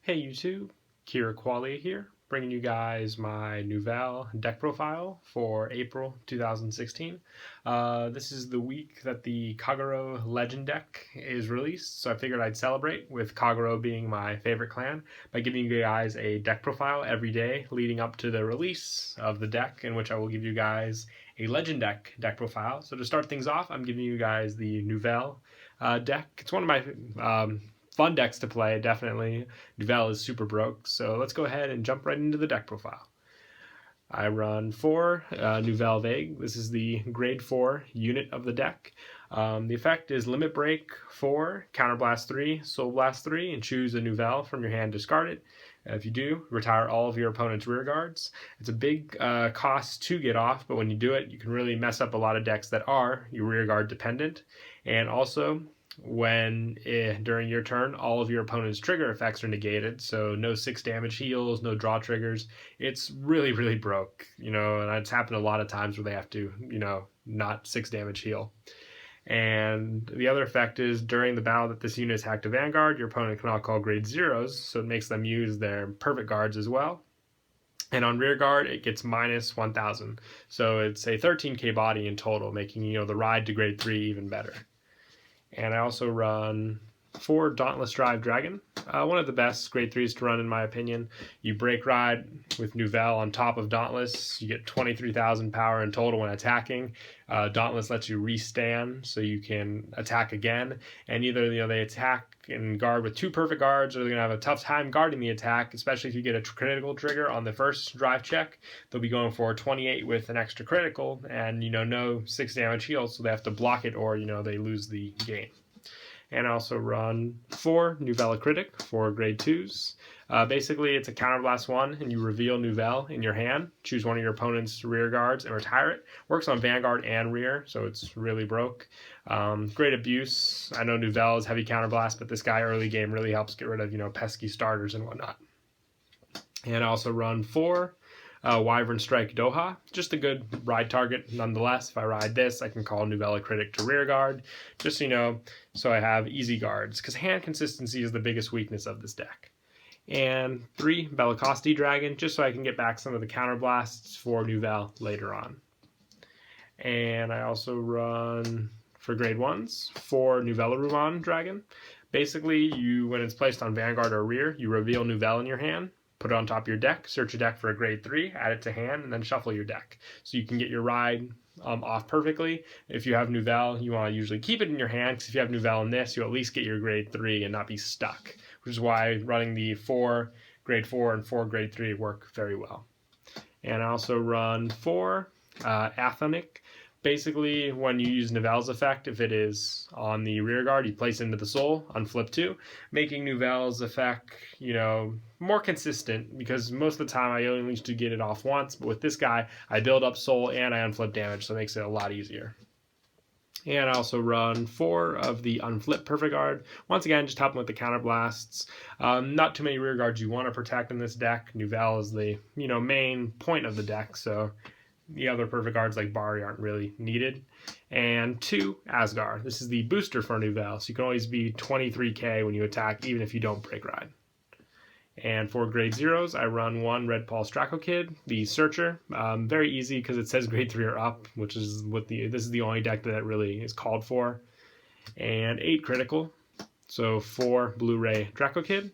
Hey YouTube, Kira Qualia here, bringing you guys my Nouvelle deck profile for April 2016. This is the week that the Kagero Legend deck is released, so I figured I'd celebrate with Kagero being my favorite clan by giving you guys a deck profile every day leading up to the release of the deck, in which I will give you guys a Legend deck profile. So to start things off, I'm giving you guys the Nouvelle deck. It's one of my fun decks to play, definitely. Nouvelle is super broke, so let's go ahead and jump right into the deck profile. I run 4 Nouvelle Vague. This is the grade 4 unit of the deck. The effect is Limit Break 4, Counterblast 3, Soul Blast 3, and choose a Nouvelle from your hand, discard it. If you do, retire all of your opponent's rear guards. It's a big cost to get off, but when you do it, you can really mess up a lot of decks that are your rear guard dependent. And also, when during your turn all of your opponent's trigger effects are negated, so no 6 damage heals, no draw triggers, it's really broke, and it's happened a lot of times where they have to not 6 damage heal. And the other effect is during the battle that this unit is hacked to Vanguard, your opponent can all call grade 0s, so it makes them use their perfect guards as well. And on rear guard, it gets minus 1,000, so it's a 13k body in total, making the ride to grade 3 even better. And I also run 4 Dauntless Drive Dragon. One of the best grade 3s to run in my opinion. You break ride with Nouvelle on top of Dauntless. You get 23,000 power in total when attacking. Dauntless lets you restand so you can attack again. And either they attack and guard with 2 perfect guards, or they're going to have a tough time guarding the attack, especially if you get a critical trigger on the first drive check. They'll be going for 28 with an extra critical and no 6 damage heal, so they have to block it or they lose the game. And I also run 4 Nouvelle Critic for grade 2s. Basically, it's a Counterblast 1, and you reveal Nouvelle in your hand. Choose one of your opponent's rear guards and retire it. Works on Vanguard and rear, so it's really broke. Great abuse. I know Nouvelle is heavy Counterblast, but this guy early game really helps get rid of pesky starters and whatnot. And I also run 4 Wyvern Strike Doha, just a good ride target nonetheless. If I ride this, I can call Nouvelle Critic to rear guard, just so I have easy guards, because hand consistency is the biggest weakness of this deck. And 3 Bellicosity Dragon, just so I can get back some of the counterblasts for Nouvelle later on. And I also run, for grade 1s, 4 Nouvelle Ruan Dragon. Basically, when it's placed on Vanguard or rear, you reveal Nouvelle in your hand, put it on top of your deck, search your deck for a grade 3, add it to hand, and then shuffle your deck. So you can get your ride off perfectly. If you have Nouvelle, you want to usually keep it in your hand, because if you have Nouvelle in this, you'll at least get your grade 3 and not be stuck, which is why running the 4 grade 4 and 4 grade 3 work very well. And I also run 4 Athonic. Basically, when you use Nouvelle's effect, if it is on the rear guard, you place it into the soul on flip 2, making Nouvelle's effect, more consistent, because most of the time I only used to get it off once, but with this guy, I build up soul and I unflip damage, so it makes it a lot easier. And I also run 4 of the Unflip Perfect Guard. Once again, just helping with the counterblasts. Not too many rear guards you want to protect in this deck. Nouvelle is the main point of the deck, so the other perfect guards like Bari aren't really needed. And 2 Asgard. This is the booster for Nouvelle, so you can always be 23k when you attack, even if you don't break ride. And for grade 0s, I run 1 Red Paul Straco Kid, the Searcher. Very easy because it says grade 3 or up, which is this is the only deck that really is called for. And 8 critical, so 4 Blu-ray Draco Kid,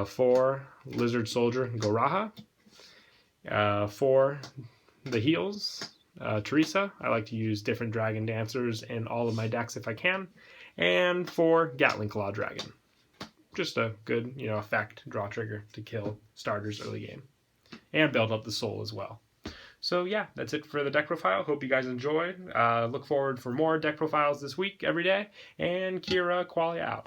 4 Lizard Soldier Goraha, 4 the heals, Teresa. I like to use different Dragon Dancers in all of my decks if I can. And 4 Gatling Claw Dragon. Just a good, effect, draw trigger to kill starters early game. And build up the soul as well. So yeah, that's it for the deck profile. Hope you guys enjoyed. Look forward for more deck profiles this week, every day. And Kira Qualia out.